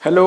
Hello.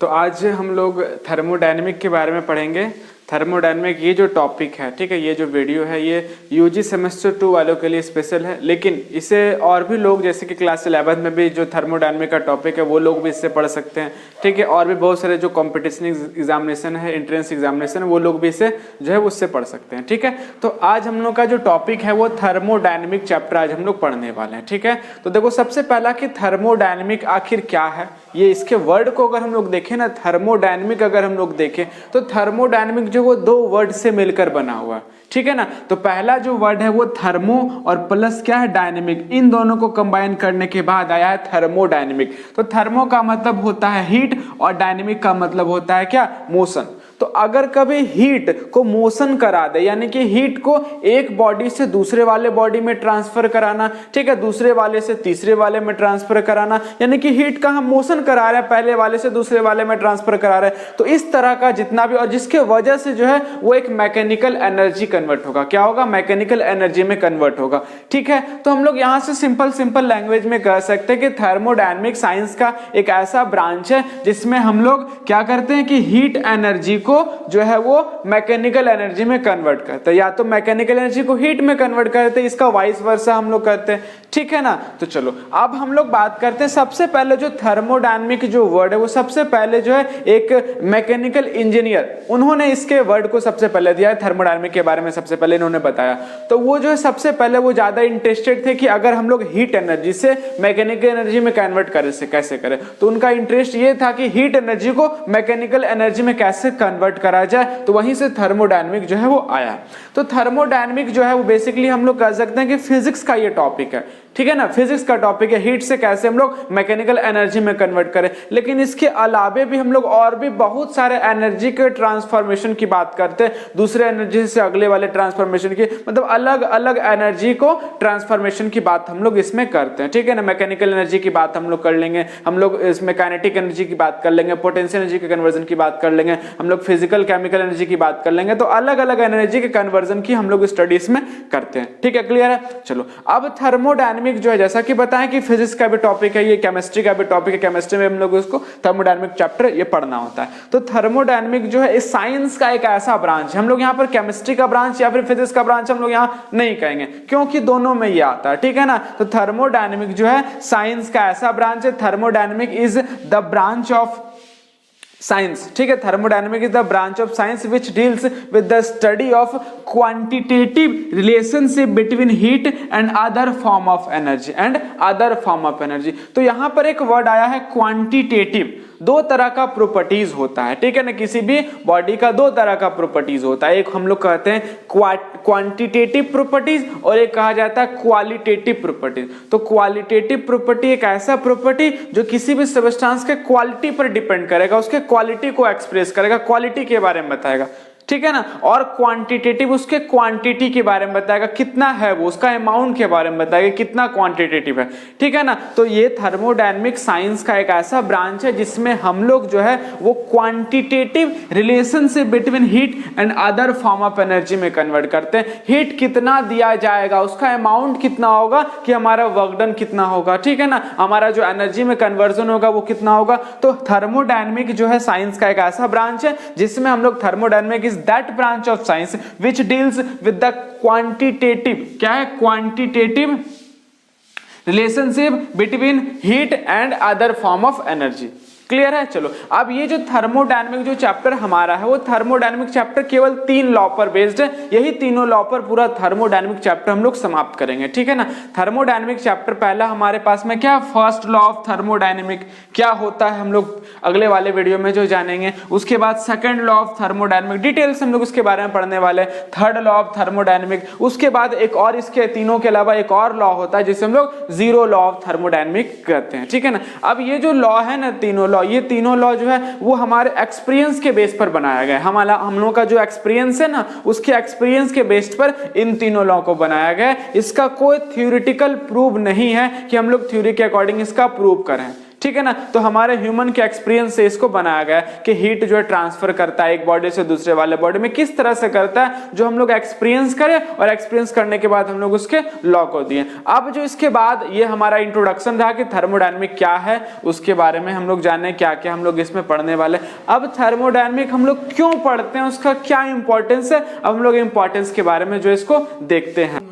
तो आज हम लोग थर्मोडायनेमिक के बारे में पढ़ेंगे। थर्मोडायनेमिक ये जो टॉपिक है, ठीक है, ये जो वीडियो है ये यूजी सेमेस्टर 2 वालों के लिए स्पेशल है, लेकिन इसे और भी लोग जैसे कि क्लास 11 में भी जो थर्मोडायनेमिक का टॉपिक है वो लोग भी इससे पढ़ सकते हैं, ठीक है। और भी बहुत सारे जो कॉम्पिटिशन एग्जामिनेशन है, एंट्रेंस एग्जामिनेशन है, वो लोग भी इसे जो है उससे पढ़ सकते हैं, ठीक है। तो आज हम लोग का जो टॉपिक है वो थर्मोडायनेमिक चैप्टर आज हम लोग पढ़ने वाले हैं, ठीक है। तो देखो सबसे पहला कि थर्मोडायनेमिक आखिर क्या है, ये इसके वर्ड को अगर हम लोग देखें ना, थर्मोडायनेमिक अगर हम लोग देखें तो थर्मोडायनेमिक जो वो दो वर्ड से मिलकर बना हुआ है, ठीक है ना। तो पहला जो वर्ड है वो थर्मो और प्लस क्या है डायनेमिक, इन दोनों को कंबाइन करने के बाद आया है थर्मोडायनेमिक। तो थर्मो का मतलब होता है हीट और डायनेमिक का मतलब होता है क्या, मोशन। तो अगर कभी हीट को मोशन करा दे, यानी कि हीट को एक बॉडी से दूसरे वाले बॉडी में ट्रांसफर कराना, ठीक है, दूसरे वाले से तीसरे वाले में ट्रांसफर कराना, यानी कि हीट का हम मोशन करा रहे हैं, पहले वाले से दूसरे वाले में ट्रांसफर करा रहे हैं। तो इस तरह का जितना भी, और जिसके वजह से जो है वो एक मैकेनिकल एनर्जी कन्वर्ट होगा, क्या होगा, मैकेनिकल एनर्जी में कन्वर्ट होगा, ठीक है। तो हम लोग यहां से सिंपल लैंग्वेज में कह सकते हैं कि थर्मोडायनेमिक साइंस का एक ऐसा ब्रांच है जिसमें हम लोग क्या करते हैं कि हीट एनर्जी को जो है वो मैकेनिकल एनर्जी में कन्वर्ट करते हैं, या तो मैकेनिकल एनर्जी को हीट में कन्वर्ट करते हैं, इसका वाइस वर्सा हम लोग करते हैं, ठीक है ना। तो चलो अब हम लोग बात करते हैं, सबसे पहले जो थर्मोडायनेमिक जो वर्ड है वो सबसे पहले जो है एक मैकेनिकल इंजीनियर, उन्होंने इसके वर्ड को सबसे पहले दिया है, थर्मोडायनेमिक के बारे में सबसे पहले इन्होंने बताया। तो वो जो है सबसे पहले वो ज्यादा इंटरेस्टेड थे कि अगर हम लोग हीट एनर्जी से मैकेनिकल एनर्जी में कन्वर्ट करें, से कैसे करें। तो उनका इंटरेस्ट ये था कि हीट एनर्जी को मैकेनिकल एनर्जी में कैसे कन्वर्ट करा जाए, तो वहीं से थर्मोडायनेमिक जो है वो आया। तो थर्मोडायनेमिक जो है वो बेसिकली हम लोग कह सकते हैं कि फिजिक्स का ये टॉपिक है, ठीक है ना, फिजिक्स का टॉपिक है, हीट से कैसे हम लोग मैकेनिकल एनर्जी में कन्वर्ट करें। लेकिन इसके अलावे भी हम लोग और भी बहुत सारे एनर्जी के ट्रांसफॉर्मेशन की बात करते हैं, दूसरे एनर्जी से अगले वाले ट्रांसफॉर्मेशन की, मतलब अलग अलग एनर्जी को ट्रांसफॉर्मेशन की बात हम लोग इसमें करते हैं, ठीक है ना। मैकेनिकल एनर्जी की बात हम लोग कर लेंगे, हम लोग इसमें काइनेटिक एनर्जी की बात कर लेंगे, पोटेंशियल एनर्जी के कन्वर्जन की बात कर लेंगे, हम लोग फिजिकल केमिकल एनर्जी की बात कर लेंगे। तो अलग अलग एनर्जी के कन्वर्जन की हम लोग स्टडीज में करते हैं, ठीक है, क्लियर है। चलो अब थर्मोडायनेमिक जो है, जैसा कि बताएं कि फिजिक्स का भी टॉपिक है, ये केमिस्ट्री का भी टॉपिक है, केमिस्ट्री में हम लोग उसको थर्मोडायनेमिक चैप्टर ये पढ़ना होता है। तो थर्मोडायनेमिक जो है इस साइंस का एक ऐसा ब्रांच है, हम लोग यहाँ पर केमिस्ट्री का ब्रांच या फिर फिजिक्स का ब्रांच हम लोग यहाँ नहीं कहेंगे, क्योंकि दोनों में ये आता है, ठीक है ना। तो थर्मोडायनेमिक जो है साइंस का ऐसा ब्रांच है, thermodynamic is the branch of science, ठीक है। Thermodynamic is the branch of science which deals with the study of quantitative relationship between heat and other form of energy तो यहां पर एक वर्ड आया है क्वांटिटेटिव। दो तरह का प्रॉपर्टीज होता है, ठीक है ना, किसी भी बॉडी का दो तरह का प्रॉपर्टीज होता है, एक हम लोग कहते हैं क्वांटिटेटिव प्रॉपर्टीज और एक कहा जाता है क्वालिटेटिव प्रॉपर्टीज। तो क्वालिटेटिव प्रॉपर्टी एक ऐसा प्रॉपर्टी जो किसी भी सब्सटेंस के क्वालिटी पर डिपेंड करेगा, उसके क्वालिटी को एक्सप्रेस करेगा, क्वालिटी के बारे में बताएगा, ठीक है ना। और क्वांटिटेटिव उसके क्वांटिटी के बारे में बताएगा, कितना है वो, उसका अमाउंट के बारे में बताएगा, कितना क्वांटिटेटिव है, ठीक है ना। तो ये थर्मोडायनेमिक साइंस का एक ऐसा ब्रांच है जिसमें हम लोग जो है वो quantitative relationship between heat and other form of energy में कन्वर्ट करते हैं। हीट कितना दिया जाएगा, उसका अमाउंट कितना होगा, कि हमारा वर्क डन कितना होगा, ठीक है ना, हमारा जो एनर्जी में कन्वर्जन होगा वो कितना होगा। तो थर्मोडायनेमिक जो है साइंस का एक ऐसा ब्रांच है जिसमें हम लोग thermodynamic that branch of science which deals with the quantitative, क्या है, quantitative relationship between heat and other form of energy। Clear है। चलो अब ये जो थर्मोडायनेमिक जो चैप्टर हमारा है वो थर्मोडायनेमिक चैप्टर केवल 3 लॉ पर बेस्ड है, यही तीनों लॉ पर पूरा थर्मोडायनेमिक चैप्टर हम लोग समाप्त करेंगे, ठीक है ना। थर्मोडायनेमिक चैप्टर पहला हमारे पास में क्या, फर्स्ट लॉ ऑफ थर्मोडायनेमिक क्या होता है हम लोग अगले वाले वीडियो में जो जानेंगे। उसके बाद second law of thermodynamic details हम लोग उसके बारे में पढ़ने वाले, थर्ड लॉ ऑफ थर्मोडायनेमिक, उसके बाद एक और इसके तीनों के अलावा एक और लॉ होता है जिसे हम लोग जीरो लॉ ऑफ थर्मोडायनेमिक कहते हैं, ठीक है ना। अब ये जो लॉ है ना, तीनों लॉ, ये तीनों लॉ जो है वो हमारे एक्सपीरियंस के बेस पर बनाया गया है। हम लोगों का जो एक्सपीरियंस है ना, उसके एक्सपीरियंस के बेस पर इन तीनों लॉ को बनाया गया है। इसका कोई थ्योरेटिकल प्रूव नहीं है कि हम लोग थ्योरी के अकॉर्डिंग इसका प्रूव करें, ठीक है ना। तो हमारे ह्यूमन के एक्सपीरियंस से इसको बनाया गया है कि हीट जो है ट्रांसफर करता है एक बॉडी से दूसरे वाले बॉडी में, किस तरह से करता है जो हम लोग एक्सपीरियंस करें, और एक्सपीरियंस करने के बाद हम लोग उसके लॉ को दिए। अब जो इसके बाद ये हमारा इंट्रोडक्शन रहा कि थर्मोडायनेमिक क्या है, उसके बारे में हम लोग जाने क्या क्या हम लोग इसमें पढ़ने वाले। अब थर्मोडायनेमिक हम लोग क्यों पढ़ते हैं, उसका क्या इंपॉर्टेंस है, अब हम लोग इंपॉर्टेंस के बारे में जो इसको देखते हैं।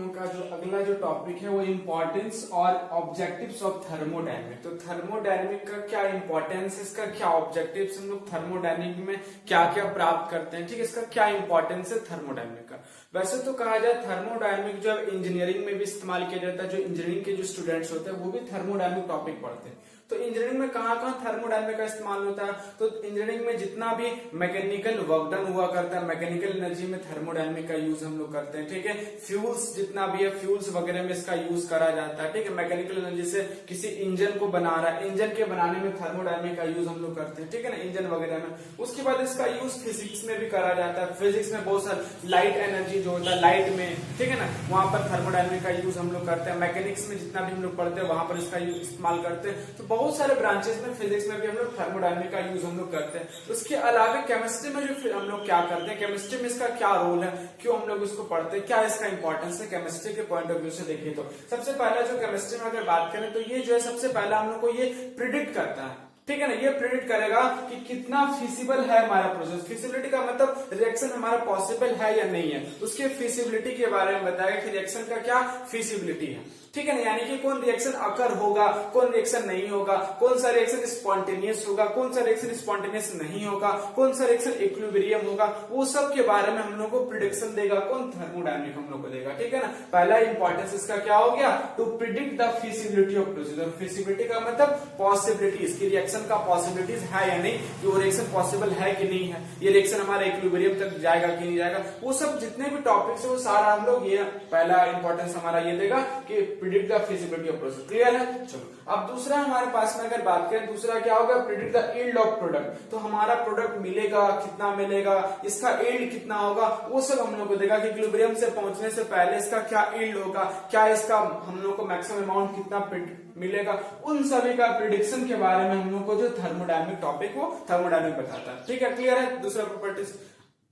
अगला जो टॉपिक है वो इंपॉर्टेंस और ऑब्जेक्टिव्स ऑफ थर्मोडायनेमिक। तो थर्मोडायनेमिक का क्या इंपॉर्टेंस, इसका क्या ऑब्जेक्टिव्स, हम लोग थर्मोडायनेमिक में क्या क्या प्राप्त करते हैं, ठीक है, इसका क्या इंपॉर्टेंस है थर्मोडायनेमिक का। वैसे तो कहा जाए थर्मोडायनेमिक जो इंजीनियरिंग में भी इस्तेमाल किया जाता है, जो इंजीनियरिंग के जो स्टूडेंट्स होते हैं वो भी थर्मोडायनेमिक टॉपिक पढ़ते हैं। तो इंजीनियरिंग में कहाँ कहाँ थर्मोडायनेमिक का इस्तेमाल होता है, तो इंजीनियरिंग में जितना भी मैकेनिकल वर्क डन हुआ करता है, मैकेनिकल एनर्जी में थर्मोडायनेमिक का यूज हम लोग करते हैं, ठीक है। फ्यूल्स जितना भी है, फ्यूल्स वगैरह में इसका यूज करा जाता है, ठीक है। मैकेनिकल एनर्जी से किसी इंजन को बना रहा है, इंजन के बनाने में थर्मोडायनेमिक का यूज हम लोग करते हैं, ठीक है ना, इंजन वगैरह में। उसके बाद इसका यूज फिजिक्स में भी करा जाता है। फिजिक्स में बहुत सारा लाइट एनर्जी जो होता है, लाइट में, ठीक है ना, वहां पर थर्मोडायनेमिक का यूज हम लोग करते हैं। मैकेनिक्स में जितना भी हम लोग पढ़ते हैं वहां पर इसका यूज इस्तेमाल करते हैं। तो बहुत सारे ब्रांचेस में, फिजिक्स में भी हम लोग थर्मोडायनेमिक का यूज हम लोग करते हैं। उसके अलावा केमिस्ट्री में जो हम लोग क्या करते हैं, केमिस्ट्री में इसका क्या रोल है, क्यों हम लोग इसको पढ़ते हैं, क्या इसका इंपॉर्टेंस है केमिस्ट्री के पॉइंट ऑफ व्यू से देखिए तो सबसे पहला जो केमिस्ट्री में अगर बात करें तो ये जो है सबसे पहला हम लोग को ये प्रिडिक्ट करता है, ठीक है ना, ये प्रेडिक्ट करेगा कि कितना फिजिबल है हमारा प्रोसेस। फिजिबिलिटी का मतलब रिएक्शन हमारा पॉसिबल है या नहीं है, उसके फिजिबिलिटी के बारे में बताएगा कि रिएक्शन का क्या फिजिबिलिटी है, ठीक है ना, यानी कि कौन रिएक्शन अकर होगा, कौन रिएक्शन नहीं होगा, कौन सा रिएक्शन स्पॉन्टेनियस होगा, कौन सा रिएक्शन स्पॉन्टेनियस नहीं होगा, कौन सा रिएक्शन इक्विलिब्रियम होगा, वो सब के बारे में हम लोग को प्रिडिक्शन देगा कौन, थर्मोडायनेमिक हम लोग को देगा, ठीक है ना। पहला इंपॉर्टेंस इसका क्या हो गया, to predict the feasibility of process. और फिजिबिलिटी का मतलब पॉसिबिलिटी, इसकी रिएक्शन का पॉसिबिलिटीज है या नहीं, कि वो रिएक्शन पॉसिबल है कि नहीं है, ये रिएक्शन हमारा इक्विलिब्रियम तक जाएगा कि नहीं जाएगा, वो सब जितने भी टॉपिक्स है वो सारा हम लोग ये पहला इंपॉर्टेंस हमारा ये देगा कि predict the feasibility of process. Clear है। चलो अब दूसरा हमारे पास में अगर बात करें, दूसरा क्या होगा, predict the yield of product. तो हमारा प्रोडक्ट मिलेगा कितना मिलेगा, इसका यील्ड कितना होगा, वो सब हम लोग को देगा कि इक्विलिब्रियम से पहुंचने से पहले इसका क्या यील्ड होगा, क्या इसका हम लोग को मैक्सिमम अमाउंट कितना मिलेगा, उन सभी का प्रिडिक्शन के बारे में हम लोग को जो थर्मोडायनेमिक टॉपिक वो थर्मोडायनेमिक बताता है, ठीक है। क्लियर है। दूसरा प्रॉपर्टीज,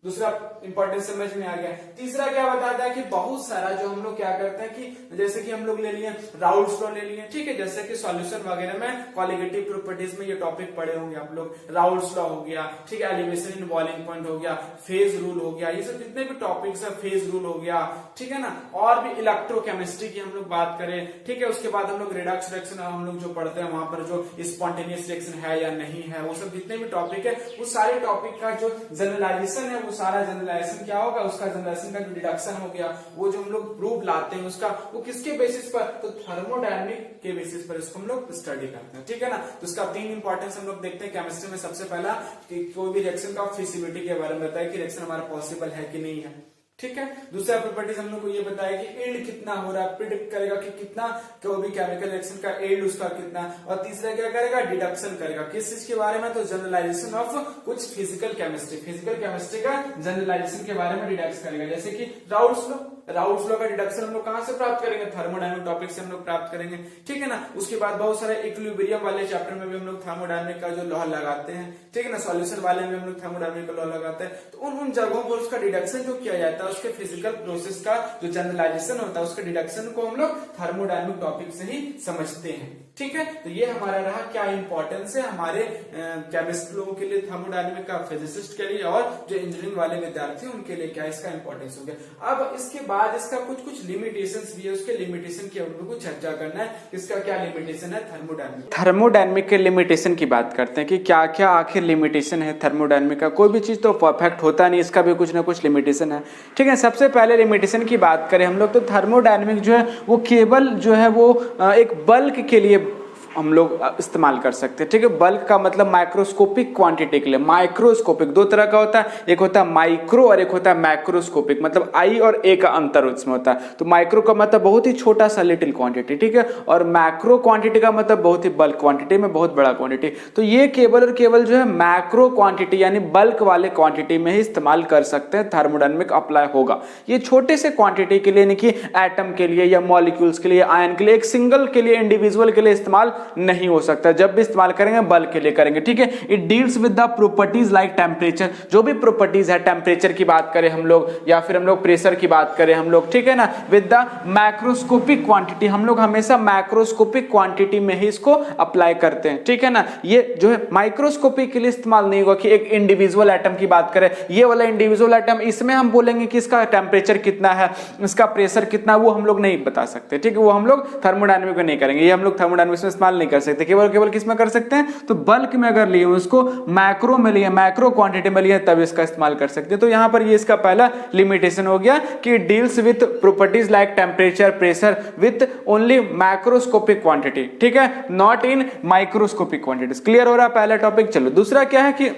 दूसरा इंपॉर्टेंस समझ में आ गया। तीसरा क्या बताता है कि बहुत सारा जो हम लोग क्या करते हैं कि जैसे कि हम लोग ले लिए राउल्स लॉ ले लिए, ठीक है, जैसे कि सॉल्यूशन वगैरह में क्वालिटेटिव प्रॉपर्टीज में ये टॉपिक पढ़े होंगे आप लोग, राउल्स लॉ हो गया, ठीक है, एलिवेशन इन बॉइलिंग पॉइंट हो गया, फेज रूल हो गया, ये सब जितने भी टॉपिक्स है, फेज रूल हो गया, ठीक है ना। और भी इलेक्ट्रोकेमिस्ट्री की हम लोग बात करें, ठीक है, उसके बाद हम लोग रिडक्स रिएक्शन हम लोग जो पढ़ते हैं वहां पर जो स्पॉन्टेनियस रिएक्शन है या नहीं है, वो सब जितने भी टॉपिक है वो सारे टॉपिक का जो जनरलाइजेशन है, सारा जनरलाइजेशन क्या होगा, उसका जनरलाइजेशन का जो डिडक्शन हो गया, वो जो हम लोग प्रूफ लाते हैं उसका, वो किसके बेसिस पर, तो थर्मोडायनेमिक के बेसिस पर इसको हम लोग स्टडी करते हैं, ठीक है ना। तो इसका तीन इंपॉर्टेंस हम लोग देखते हैं केमिस्ट्री में। सबसे पहला कि कोई भी रिएक्शन का फिजिबिलिटी के बारे में बताया कि रिएक्शन हमारा पॉसिबल है कि नहीं है, ठीक है। दूसरा प्रॉपर्टीज हम लोग को ये बताया कि यील्ड कितना हो रहा है, प्रिडिक्ट करेगा कि कितना कोई भी केमिकल रिएक्शन का यील्ड उसका कितना। और तीसरा क्या करेगा, डिडक्शन करेगा किस चीज के बारे में, तो जनरलाइजेशन ऑफ कुछ फिजिकल केमिस्ट्री, फिजिकल केमिस्ट्री का जनरलाइजेशन के बारे में डिडक्स करेगा, जैसे कि राउल्स लॉ। राउल्स लॉ का डिडक्शन हम लोग कहां से प्राप्त करेंगे, थर्मोडायनेमिक टॉपिक से हम लोग प्राप्त करेंगे, ठीक है ना। उसके बाद बहुत सारे इक्विलिब्रियम वाले चैप्टर में भी हम लोग थर्मोडायनेमिक का जो लॉ लगाते हैं, ठीक है ना। सॉल्यूशन वाले में हम लोग थर्मोडायनेमिक का लॉ लगाते हैं। तो उन जगहों पर उसका डिडक्शन जो किया जाता है, उसके फिजिकल प्रोसेस का जो जनरलाइजेशन होता है, उसके डिडक्शन को हम लोग थर्मोडायनेमिक टॉपिक से ही समझते हैं, ठीक है। तो ये हमारा रहा क्या इंपॉर्टेंस है हमारे केमिस्ट लोगों के लिए, थर्मोडायनेमिक का फिजिसिस्ट के लिए, और जो इंजीनियरिंग वाले विद्यार्थी उनके लिए क्या इसका इंपॉर्टेंस हो गया। अब इसके बाद इसका कुछ लिमिटेशंस भी है, उसके लिमिटेशन के ऊपर कुछ चर्चा करना है, इसका क्या लिमिटेशन है थर्मोडायनेमिक। थर्मोडायनेमिक के लिमिटेशन की बात करते हैं कि क्या क्या आखिर लिमिटेशन है थर्मोडायनेमिक का। कोई भी चीज तो परफेक्ट होता नहीं, इसका भी कुछ ना कुछ लिमिटेशन है, ठीक है। सबसे पहले लिमिटेशन की बात करें हम लोग, तो थर्मोडायनेमिक जो है वो केवल जो है वो एक बल्क के लिए हम लोग इस्तेमाल कर सकते हैं, ठीक है। बल्क का मतलब माइक्रोस्कोपिक क्वांटिटी के लिए। माइक्रोस्कोपिक दो तरह का होता है, एक होता है माइक्रो और एक होता है मैक्रोस्कोपिक, मतलब आई और ए का अंतर उसमें होता है। तो माइक्रो का मतलब बहुत ही छोटा सा लिटिल क्वांटिटी, ठीक है, और मैक्रो क्वांटिटी का मतलब बहुत ही बल्क क्वांटिटी में बहुत बड़ा क्वांटिटी। तो ये केवल और केवल जो है मैक्रो क्वांटिटी यानी बल्क वाले क्वांटिटी में ही इस्तेमाल कर सकते हैं, थर्मोडायनेमिक अप्लाई होगा। ये छोटे से क्वांटिटी के लिए, यानी कि एटम के लिए या मॉलिक्यूल्स के लिए, आयन के लिए, एक सिंगल के लिए, इंडिविजुअल के लिए इस्तेमाल नहीं हो सकता। जब भी इस्तेमाल करेंगे बल के लिए करेंगे, ठीक है। It deals with the properties like temperature, जो भी प्रॉपर्टीज है, टेम्परेचर की बात करें हम लोग या फिर हम लोग प्रेशर की बात करें हम लोग, ठीक है ना, विद द मैक्रोस्कोपिक क्वांटिटी, हम लोग हमेशा मैक्रोस्कोपिक क्वांटिटी में ही इसको अप्लाई करते हैं, ठीक है ना। ये जो है माइक्रोस्कोपिक के लिए इस्तेमाल नहीं होगा कि एक इंडिविजुअल एटम की बात करें, ये वाला इंडिविजुअल एटम, इसमें हम बोलेंगे कि इसका टेम्परेचर कितना है, इसका प्रेशर कितना, वो हम लोग नहीं बता सकते, ठीक है। वो हम लोग थर्मोडायनामिक में नहीं करेंगे, ये हम लोग थर्मोडायनामिक्स में इस्तेमाल नहीं कर सकते। केवल किस में कर सकते हैं, तो बल्क में अगर लिए उसको मैक्रो में लिए, मैक्रो क्वांटिटी में लिए, तब इसका इस्तेमाल कर सकते हैं। तो यहां पर ये इसका पहला लिमिटेशन हो गया कि deals with properties like temperature, pressure with only macroscopic quantity, ठीक है, not in microscopic quantities. Clear हो रहा है पहला टॉपिक। चलो दूसरा क्या है कि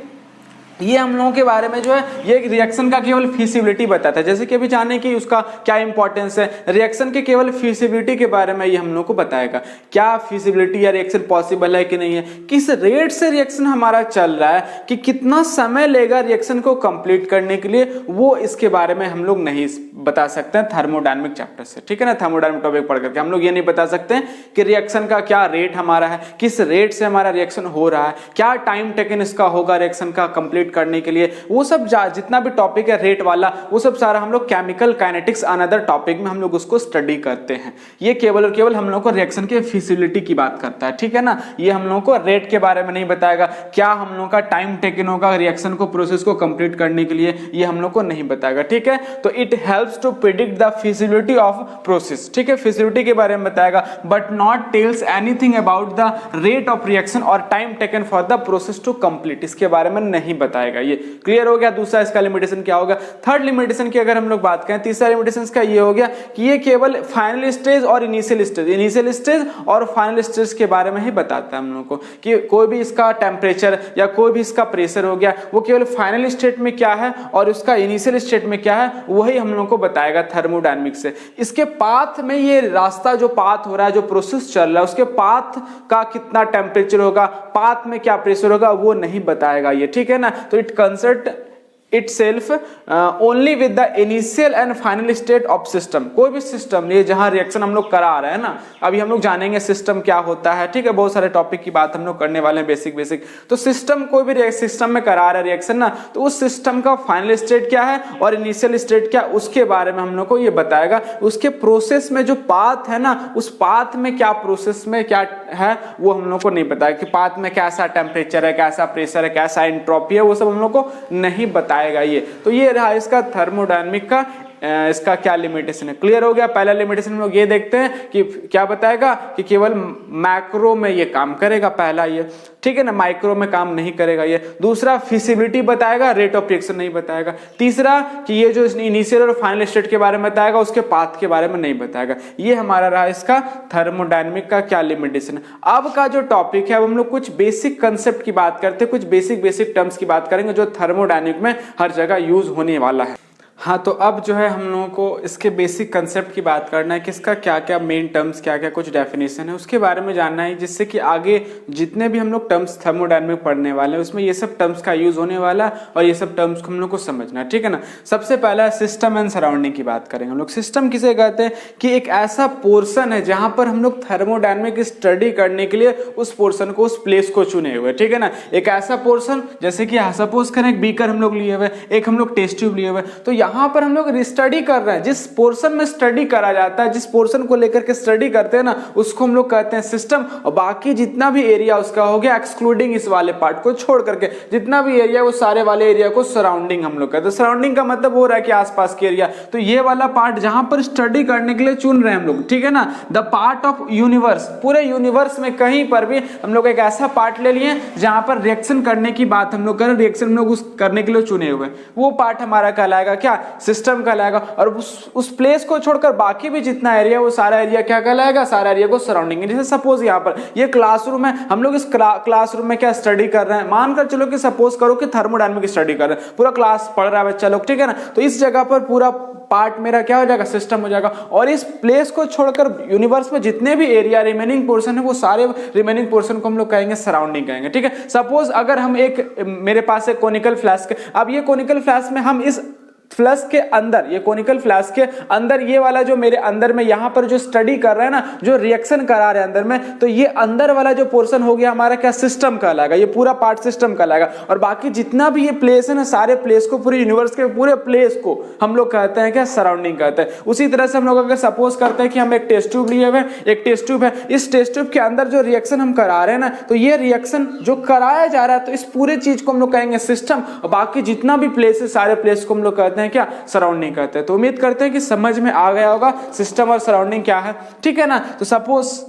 ये हम लोगों के बारे में जो है ये रिएक्शन का केवल फिजिबिलिटी बताता है। जैसे कि अभी जाने कि उसका क्या इंपॉर्टेंस है, रिएक्शन के केवल फिजिबिलिटी के बारे में ये हम लोग को बताएगा, क्या फिजिबिलिटी या रिएक्शन पॉसिबल है कि नहीं है, किस रेट से रिएक्शन हमारा चल रहा है, कि कितना समय लेगा रिएक्शन को कंप्लीट करने के लिए, वो इसके बारे में हम लोग नहीं बता सकते हैं थर्मोडायनामिक चैप्टर से, ठीक है ना। थर्मोडायनामिक टॉपिक पढ़ करके हम लोग ये नहीं बता सकते हैं कि रिएक्शन का क्या रेट हमारा है, किस रेट से हमारा रिएक्शन हो रहा है, क्या टाइम टेकन इसका होगा रिएक्शन का कंप्लीट करने के लिए, वो सब जितना भी टॉपिक है रेट वाला, वो सब सारा हम लोग केमिकल काइनेटिक्स अनदर टॉपिक में हम लोग उसको स्टडी करते हैं। ये केवल और केवल हम लोग को रिएक्शन के फिजिबिलिटी की बात करता है, ठीक है ना। ये हम लोग को रेट के बारे में नहीं बताएगा, क्या हम लोग का टाइम टेकन होगा रिएक्शन को, प्रोसेस को कंप्लीट करने के लिए, ये हम लोग को नहीं बताएगा, ठीक है। तो it helps to predict the feasibility of process, ठीक है, फिजिबिलिटी के बारे में बताएगा, but not tells anything about the rate of reaction और time taken for the process to complete, इसके बारे में नहीं बताएगा। ये क्लियर हो गया। दूसरा इसका लिमिटेशन क्या होगा। थर्ड लिमिटेशन की अगर हम लोग बात करें, तीसरा लिमिटेशन का ये हो गया कि ये केवल फाइनल स्टेज और इनिशियल स्टेज और फाइनल स्टेज के बारे में ही बताता है हम लोग को, कि कोई भी इसका टेम्परेचर या कोई भी इसका प्रेशर हो गया, वो केवल फाइनल स्टेट में क्या है और उसका इनिशियल स्टेट में क्या है, वही हम लोग को बताएगा थर्मोडायनामिक्स से। इसके पाथ में, ये रास्ता जो पाथ हो रहा है, जो प्रोसेस चल रहा है, उसके पाथ का कितना टेम्परेचर होगा, पाथ में क्या प्रेशर होगा, वो नहीं बताएगा ये, ठीक है ना। तो it concert itself only with the initial and final state of system। कोई भी सिस्टम ये जहां रिएक्शन हम लोग करा रहे हैं ना, अभी हम लोग जानेंगे सिस्टम क्या होता है, ठीक है, बहुत सारे टॉपिक की बात हम लोग करने वाले हैं बेसिक। तो सिस्टम, कोई भी सिस्टम में करा रहा है रिएक्शन ना, तो उस सिस्टम का फाइनल स्टेट क्या है और इनिशियल स्टेट क्या, उसके बारे में हम लोग को ये बताएगा। उसके प्रोसेस में जो पाथ है ना, उस पाथ में क्या प्रोसेस में क्या है, वो हम लोग को नहीं बताएगा, कि पाथ में कैसा टेम्परेचर है, कैसा प्रेशर है, कैसा एंट्रोपी है, वो सब हम लोग को नहीं बताएगा ये। तो ये रहा इसका थर्मोडायनामिक का इसका क्या लिमिटेशन है। क्लियर हो गया। पहला लिमिटेशन हम लोग ये देखते हैं कि क्या बताएगा, कि केवल मैक्रो में ये काम करेगा, पहला ये, ठीक है ना, माइक्रो में काम नहीं करेगा ये। दूसरा फिजिबिलिटी बताएगा, रेट ऑफ रिएक्शन नहीं बताएगा। तीसरा कि ये जो इनिशियल और फाइनल स्टेट के बारे में बताएगा, उसके पाथ के बारे में नहीं बताएगा। ये हमारा रहा इसका थर्मोडायनामिक का क्या लिमिटेशन है। अब का जो टॉपिक है, अब हम लोग कुछ बेसिक कंसेप्ट की बात करते हैं, कुछ बेसिक टर्म्स की बात करेंगे जो थर्मोडायनामिक में हर जगह यूज होने वाला है। हाँ, तो अब जो है हम लोगों को इसके बेसिक कंसेप्ट की बात करना है, किसका क्या क्या मेन टर्म्स, क्या क्या कुछ डेफिनेशन है, उसके बारे में जानना है, जिससे कि आगे जितने भी हम लोग टर्म्स थर्मोडायनामिक पढ़ने वाले हैं, उसमें ये सब टर्म्स का यूज होने वाला है और ये सब टर्म्स को हम लोग को समझना है, ठीक है ना। सबसे पहला सिस्टम एंड सराउंडिंग की बात करेंगे हम लोग। सिस्टम किसे कहते हैं, कि एक ऐसा पोर्सन है जहां पर हम लोग थर्मोडायनामिक स्टडी करने के लिए उस पोर्सन को, उस प्लेस को चुने हुए, ठीक है ना। एक ऐसा पोर्सन, जैसे कि सपोज करें एक बीकर हम लोग लिए हुए, एक हम लोग टेस्ट ट्यूब लिए हुए, तो यहाँ पर हम लोग स्टडी कर रहे हैं, जिस पोर्शन में स्टडी करा जाता है, जिस पोर्शन को लेकर के स्टडी करते हैं ना, उसको हम लोग कहते हैं सिस्टम। और बाकी जितना भी एरिया उसका हो गया, एक्सक्लूडिंग इस वाले पार्ट को छोड़ करके जितना भी एरिया, वो सारे वाले एरिया को सराउंडिंग हम लोग कहते हैं। सराउंडिंग का मतलब हो रहा है कि आसपास के एरिया। तो ये वाला पार्ट जहां पर स्टडी करने के लिए चुन रहे हैं हम लोग, ठीक है ना, द पार्ट ऑफ यूनिवर्स, पूरे यूनिवर्स में कहीं पर भी हम लोग एक ऐसा पार्ट ले लिए जहां पर रिएक्शन करने की बात हम लोग करें, रिएक्शन हम लोग उस करने के लिए चुने हुए, वो पार्ट हमारा कहलाएगा क्या, सिस्टम कहलाएगा। और उस प्लेस को छोड़कर बाकी भी जितना एरिया, वो सारा एरिया क्या कहलाएगा, सारा एरिया को सराउंडिंग। जैसे सपोज यहाँ पर ये क्लासरूम है, हम लोग इस क्लासरूम में क्या स्टडी कर रहे हैं, मानकर चलो कि सपोज करो कि थर्मोडायनामिक स्टडी कर रहे हैं, पूरा क्लास पढ़ रहा है बच्चा लोग, ठीक है ना। तो इस जगह पर पूरा पार्ट मेरा क्या हो जाएगा, सिस्टम हो जाएगा। और इस प्लेस को छोड़कर यूनिवर्स में जितने भी एरिया रिमेनिंग पोर्शन है, वो सारे रिमेनिंग पोर्शन को हम लोग कहेंगे सराउंडिंग कहेंगे, ठीक है। सपोज अगर हम एक, मेरे पास एक कोनिकल फ्लास्क, अब ये कोनिकल फ्लास्क में हम इस फ्लैश के अंदर, ये कोनिकल फ्लैश के अंदर ये वाला जो मेरे अंदर में यहाँ पर जो स्टडी कर रहे हैं ना, जो रिएक्शन करा रहे हैं अंदर में, तो ये अंदर वाला जो पोर्शन हो गया हमारा क्या सिस्टम कहलाएगा, ये पूरा पार्ट सिस्टम कहलाएगा। और बाकी जितना भी ये प्लेस है ना, सारे प्लेस को, पूरे यूनिवर्स के पूरे प्लेस को हम लोग कहते हैं क्या, सराउंडिंग कहते हैं। उसी तरह से हम लोग अगर सपोज करते हैं कि हम एक टेस्ट ट्यूब लिए हुए, एक टेस्ट ट्यूब है, इस टेस्ट ट्यूब के अंदर जो रिएक्शन हम करा रहे हैं ना, तो ये रिएक्शन जो कराया जा रहा है, तो इस पूरे चीज को हम लोग कहेंगे सिस्टम। और बाकी जितना भी प्लेस है, सारे प्लेस को हम लोग कहते हैं क्या, सराउंडिंग कहते हैं। तो उम्मीद करते हैं कि समझ में आ गया होगा सिस्टम और सराउंडिंग क्या है, ठीक है ना। तो सपोज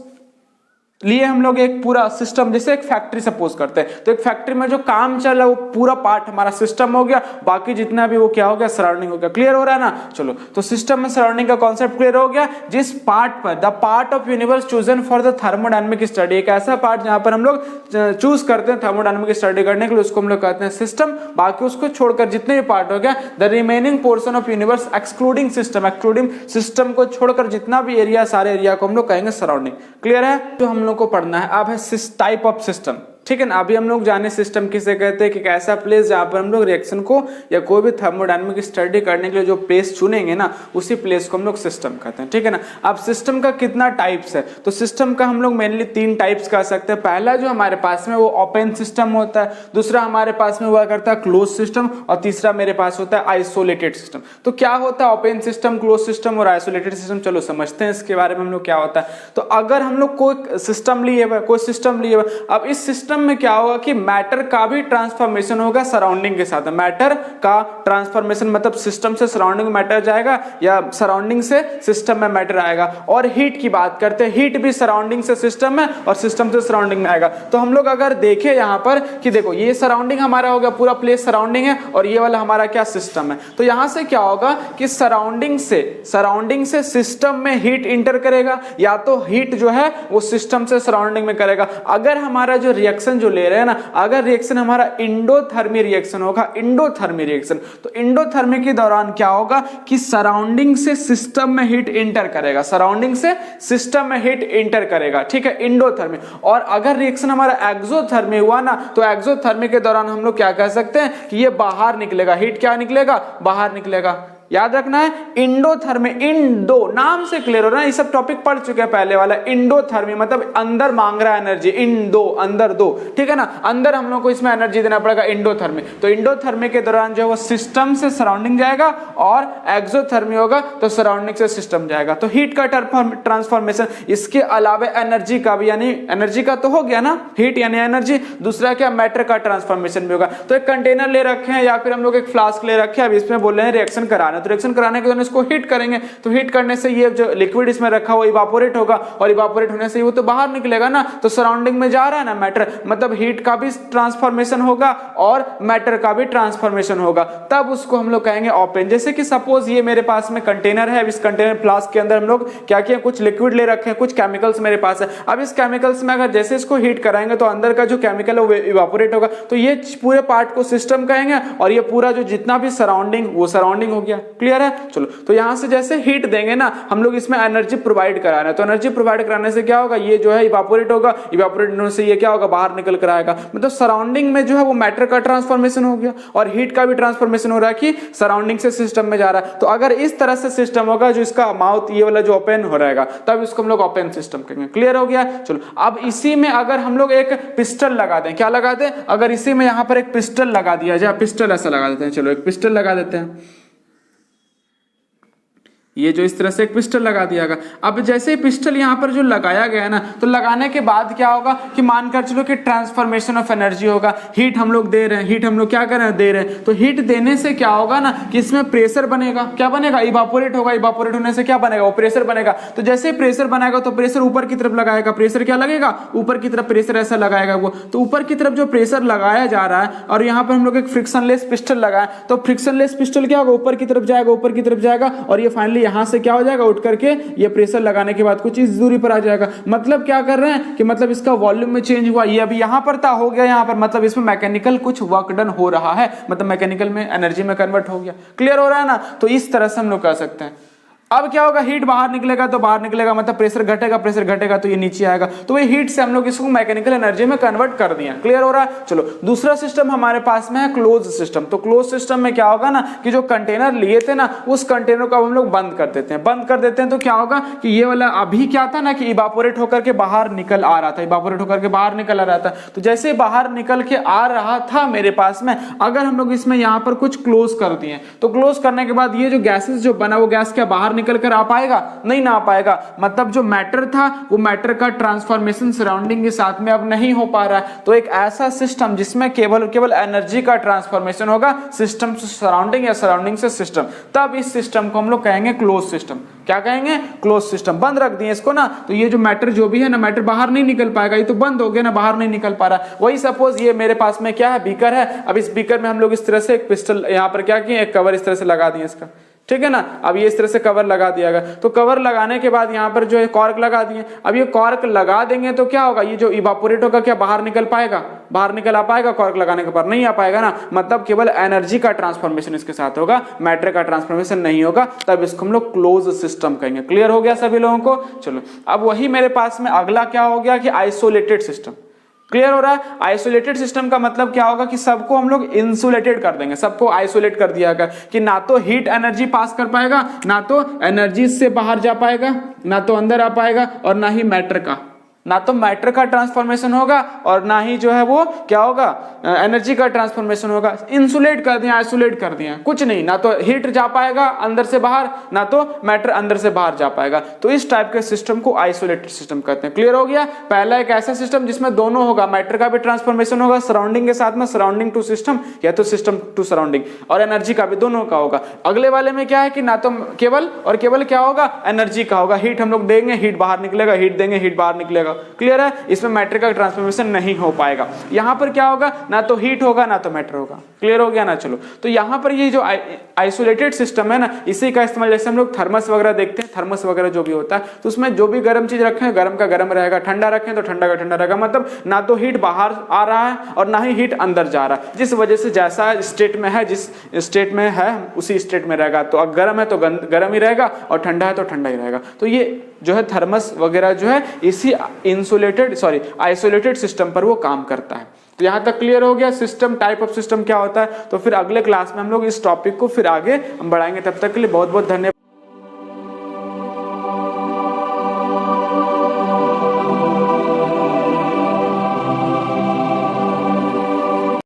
लिए हम लोग एक पूरा सिस्टम, जैसे एक फैक्ट्री सपोज करते हैं, तो एक फैक्ट्री में जो काम चल रहा है वो पूरा पार्ट हमारा सिस्टम हो गया, बाकी जितना भी वो क्या हो गया, सराउंडिंग हो गया। क्लियर हो रहा है ना। चलो, तो सिस्टम में सराउंडिंग का कॉन्सेप्ट क्लियर हो गया। जिस पार्ट पर, the part of universe chosen for the thermodynamic study, एक ऐसा पार्ट जहां पर हम लोग चूज करते हैं थर्मोडायनेमिक स्टडी करने के लिए, उसको हम लोग कहते हैं सिस्टम। बाकी उसको छोड़कर जितने भी पार्ट हो गया, the remaining portion of universe excluding system, excluding system को छोड़कर जितना भी एरिया, सारे एरिया को हम लोग कहेंगे सराउंडिंग। क्लियर है। तो हम लोग को पढ़ना है अब है टाइप ऑफ सिस्टम, ठीक है ना। अभी हम लोग जाने सिस्टम किसे कहते हैं, कि एक ऐसा प्लेस जहां पर हम लोग रिएक्शन को या कोई भी थर्मोडायनेमिक स्टडी करने के लिए जो प्लेस चुनेंगे ना, उसी प्लेस को हम लोग सिस्टम कहते हैं, ठीक है ना। अब सिस्टम का कितना टाइप्स है, तो सिस्टम का हम लोग मेनली 3 टाइप्स कह सकते हैं। पहला जो हमारे पास में वो ओपन सिस्टम होता है, दूसरा हमारे पास में हुआ करता है क्लोज सिस्टम, और तीसरा मेरे पास होता है आइसोलेटेड सिस्टम। तो क्या होता है ओपन सिस्टम, क्लोज सिस्टम और आइसोलेटेड सिस्टम, चलो समझते हैं इसके बारे में हम लोग क्या होता है। तो अगर हम लोग कोई सिस्टम लिए हुए, कोई सिस्टम लिए हुए, अब इस सिस्टम में क्या होगा कि मैटर का भी ट्रांसफॉर्मेशन होगा सराउंडिंग के साथ। मैटर का ट्रांसफॉर्मेशन मतलब सिस्टम से सराउंडिंग मैटर जाएगा या सराउंडिंग से सिस्टम में मैटर आएगा। और हीट की बात करते हैं, हीट भी सराउंडिंग से सिस्टम में और सिस्टम से सराउंडिंग में आएगा। तो हम लोग अगर देखें यहां पर कि देखो ये सराउंडिंग हमारा हो गया, पूरा प्लेस सराउंडिंग है, और ये वाला हमारा क्या सिस्टम है। तो यहां से क्या होगा कि सराउंडिंग से सिस्टम में हीट इंटर करेगा, या तो हीट जो है वो सिस्टम से सराउंडिंग में करेगा। अगर हमारा जो रिएक्शन जो ले रहे हैं ना, अगर रिएक्शन हमारा इंडोथर्मी रिएक्शन होगा, इंडोथर्मी रिएक्शन, तो इंडोथर्मी के दौरान क्या होगा कि सराउंडिंग से सिस्टम में हीट इंटर करेगा, सराउंडिंग से सिस्टम में हीट इंटर करेगा, ठीक है, इंडोथर्मी। और अगर रिएक्शन हमारा एक्सोथर्मी हुआ ना, तो एक्सोथर्मी के दौरान हम लोग क्या कह सकते हैं कि ये बाहर निकलेगा, हीट क्या निकलेगा, बाहर निकलेगा। याद रखना है इंडोथर्मी, इंडो नाम से क्लियर हो रहा है, ये सब टॉपिक पढ़ चुके हैं पहले वाला। इंडोथर्मी मतलब अंदर मांग रहा है एनर्जी, इंडो अंदर दो, ठीक है ना, अंदर हम लोग को इसमें एनर्जी देना पड़ेगा, इंडोथर्मी। तो इंडोथर्मी के दौरान जो है वो सिस्टम से सराउंडिंग जाएगा, और एक्सोथर्मी होगा तो सराउंडिंग से सिस्टम जाएगा। तो हीट का ट्रांसफॉर्मेशन, इसके अलावा एनर्जी का भी, यानी एनर्जी का तो हो गया ना, हीट यानी एनर्जी, दूसरा क्या मैटर का ट्रांसफॉर्मेशन भी होगा। तो एक कंटेनर ले रखे हैं या फिर हम लोग एक फ्लास्क ले रखे हैं, अब इसमें बोल रहे हैं रिएक्शन कराना, तो रिएक्शन कराने के दौरान इसको हीट करेंगे, तो हीट करने से ये जो लिक्विड इसमें रखा हुआ इवापोरेट होगा, और इवापोरेट होने से वो तो बाहर निकलेगा ना, तो सराउंडिंग में जा रहा है ना मैटर, मतलब हीट का भी ट्रांसफॉर्मेशन होगा और मैटर का भी ट्रांसफॉर्मेशन होगा, तब उसको हम लोग कहेंगे ओपन। जैसे कि सपोज ये मेरे पास में कंटेनर है, अब इस कंटेनर फ्लास्क के अंदर हम लोग क्या किया, कुछ लिक्विड ले रखे हैं, कुछ केमिकल्स मेरे पास है। अब इस केमिकल्स में अगर जैसे इसको हीट कराएंगे तो अंदर का जो केमिकल है वो इवापोरेट होगा, तो ये पूरे पार्ट को सिस्टम कहेंगे, और ये पूरा जो जितना भी सराउंडिंग, वो सराउंडिंग हो गया। क्लियर है। चलो, तो यहां से जैसे हीट देंगे ना हम लोग, इसमें एनर्जी प्रोवाइड करा रहे हैं, तो एनर्जी प्रोवाइड कराने से क्या होगा, ये जो है इवापोरेट होगा, इवापोरेट होने से ये क्या होगा, बाहर निकल कर आएगा। मतलब सराउंडिंग में जो है वो मैटर का ट्रांसफॉर्मेशन हो गया, और हीट का भी ट्रांसफॉर्मेशन हो रहा है कि सराउंडिंग से सिस्टम में जा रहा है। तो अगर इस तरह से सिस्टम होगा, जो इसका माउथ ये वाला जो ओपन हो रहेगा, तब इसको हम लोग ओपन सिस्टम कहेंगे। क्लियर हो गया। चलो, अब इसी में अगर हम लोग एक पिस्टल लगा दें, क्या लगा दें, अगर इसी में यहां पर एक पिस्टल लगा दिया जाए, पिस्टल ऐसा लगा देते हैं, चलो एक पिस्टल लगा देते हैं, ये जो इस तरह से एक पिस्टल लगा दिया गया। अब जैसे ही पिस्टल यहाँ पर जो लगाया गया ना, तो लगाने के बाद क्या होगा कि मानकर चलो कि ट्रांसफॉर्मेशन ऑफ एनर्जी होगा, हीट हम लोग दे रहे हैं, हीट हम लोग क्या कर रहे हैं, दे रहे हैं। तो हीट देने से क्या होगा ना कि इसमें प्रेशर बनेगा, क्या बनेगा, इवापोरेट होगा, इवापोरेट होने से क्या बनेगा, वो प्रेशर बनेगा। तो जैसे प्रेशर बनाएगा तो प्रेशर ऊपर की तरफ लगाएगा, प्रेशर क्या लगेगा, ऊपर की तरफ प्रेशर ऐसा लगाएगा वो, तो ऊपर की तरफ जो प्रेशर लगाया जा रहा है, और यहाँ पर हम लोग एक फ्रिक्शनलेस पिस्टल लगाए, तो फ्रिक्शनलेस पिस्टल क्या होगा, ऊपर की तरफ जाएगा, ऊपर की तरफ जाएगा, और ये फाइनली यहां से क्या हो जाएगा, उठ करके ये प्रेशर लगाने के बाद कुछ इस दूरी पर आ जाएगा। मतलब क्या कर रहे हैं कि मतलब इसका वॉल्यूम में चेंज हुआ, ये अभी यहां पर था, हो गया यहां पर, मतलब इसमें मैकेनिकल कुछ वर्क डन हो रहा है, मतलब मैकेनिकल में एनर्जी में कन्वर्ट हो गया। क्लियर हो रहा है ना। तो इस तरह से हम लोग कह सकते हैं। अब क्या होगा, हीट बाहर निकलेगा तो बाहर निकलेगा, मतलब प्रेशर घटेगा तो ये नीचे आएगा, तो ये हीट से हम लोग इसको मैकेनिकल एनर्जी में कन्वर्ट कर दिया। क्लियर हो रहा है। चलो दूसरा सिस्टम हमारे पास में है क्लोज सिस्टम। तो क्लोज सिस्टम में क्या होगा ना कि जो कंटेनर लिए थे ना उस कंटेनर को अब हम लोग बंद कर देते हैं। तो क्या होगा कि ये वाला अभी क्या था ना कि इवापोरेट होकर के बाहर निकल आ रहा था, तो जैसे बाहर निकल के आ रहा था मेरे पास में, अगर हम लोग इसमें यहाँ पर कुछ क्लोज कर दिए तो क्लोज करने के बाद ये जो गैसेस जो बना वो गैस क्या बाहर निकल कर आ पाएगा? नहीं ना आ पाएगा। मतलब जो मैटर था वो मैटर का ट्रांसफॉर्मेशन सराउंडिंग के साथ में अब नहीं हो पा रहा है। तो एक ऐसा सिस्टम जिसमें केवल एनर्जी का ट्रांसफॉर्मेशन होगा सिस्टम से सराउंडिंग या सराउंडिंग से सिस्टम, तब इस सिस्टम को हम लोग कहेंगे क्लोज सिस्टम। क्या कहेंगे? Close system. बंद रख दिए इसको ना, तो ये जो मैटर जो भी है ना, मैटर बाहर नहीं निकल पाएगा, ये तो बंद हो गया ना, बाहर नहीं निकल पा रहा। वही सपोज ये मेरे पास में क्या है, बीकर है। अब इस बीकर में हम लोग इस तरह से एक पिस्टल यहाँ पर क्या किए, एक कवर इस तरह से लगा दिए इसका, ठीक है ना। अब ये इस तरह से कवर लगा दिया गया, तो कवर लगाने के बाद यहाँ पर जो है कॉर्क लगा दिए। अब ये कॉर्क लगा देंगे तो क्या होगा, ये जो इवापोरेट होगा क्या बाहर निकल पाएगा? बाहर निकल आ पाएगा? कॉर्क लगाने के बाद नहीं आ पाएगा ना। मतलब केवल एनर्जी का ट्रांसफॉर्मेशन इसके साथ होगा, मैटर का ट्रांसफॉर्मेशन नहीं होगा, तब इसको हम लोग क्लोज सिस्टम कहेंगे। क्लियर हो गया सभी लोगों को? चलो अब वही मेरे पास में अगला क्या हो गया कि आइसोलेटेड सिस्टम। क्लियर हो रहा है। आइसोलेटेड सिस्टम का मतलब क्या होगा कि सबको हम लोग इंसुलेटेड कर देंगे, सबको आइसोलेट कर दिया गया कि ना तो हीट एनर्जी पास कर पाएगा, ना तो एनर्जी से बाहर जा पाएगा, ना तो अंदर आ पाएगा, और ना ही मैटर का, ना तो मैटर का ट्रांसफॉर्मेशन होगा और ना ही जो है वो क्या होगा, एनर्जी का ट्रांसफॉर्मेशन होगा। इंसुलेट कर दिया, आइसोलेट कर दिया, कुछ नहीं, ना तो हीट जा पाएगा अंदर से बाहर, ना तो मैटर अंदर से बाहर जा पाएगा। तो इस टाइप के सिस्टम को आइसोलेटेड सिस्टम कहते हैं। क्लियर हो गया। पहला एक ऐसा सिस्टम जिसमें दोनों होगा, मैटर का भी ट्रांसफॉर्मेशन होगा सराउंडिंग के साथ में, सराउंडिंग टू सिस्टम या तो सिस्टम टू सराउंडिंग, और एनर्जी का भी दोनों का होगा। अगले वाले में क्या है कि ना तो केवल और केवल क्या होगा, एनर्जी का होगा। हीट हम लोग देंगे, हीट बाहर निकलेगा, हीट देंगे, हीट बाहर निकलेगा। क्लियर है। इसमें मैटर का ट्रांसफॉर्मेशन नहीं हो पाएगा। यहां पर क्या होगा, ना तो हीट होगा ना तो मैटर होगा। क्लियर हो गया ना। चलो तो यहां पर ये जो आइसोलेटेड सिस्टम है ना, इसी का इस्तेमाल जैसे हम लोग थर्मस वगैरह देखते हैं, थर्मस वगैरह जो भी होता है तो उसमें जो भी गर्म चीज रखें गर्म का गर्म रहेगा, ठंडा रखें तो ठंडा का ठंडा रहेगा। मतलब ना तो हीट बाहर आ रहा है और ना ही हीट अंदर जा रहा है, जिस वजह से जैसा स्टेट में है, जिस स्टेट में है उसी स्टेट में रहेगा। तो अगर गर्म है तो गर्म ही रहेगा और ठंडा है तो ठंडा ही रहेगा। तो ये जो है थर्मस वगैरह जो है इसी आइसोलेटेड सिस्टम पर वो काम करता है। तो यहां तक क्लियर हो गया सिस्टम, टाइप ऑफ सिस्टम क्या होता है। तो फिर अगले क्लास में हम लोग इस टॉपिक को फिर आगे हम बढ़ाएंगे। तब तक के लिए बहुत बहुत धन्यवाद।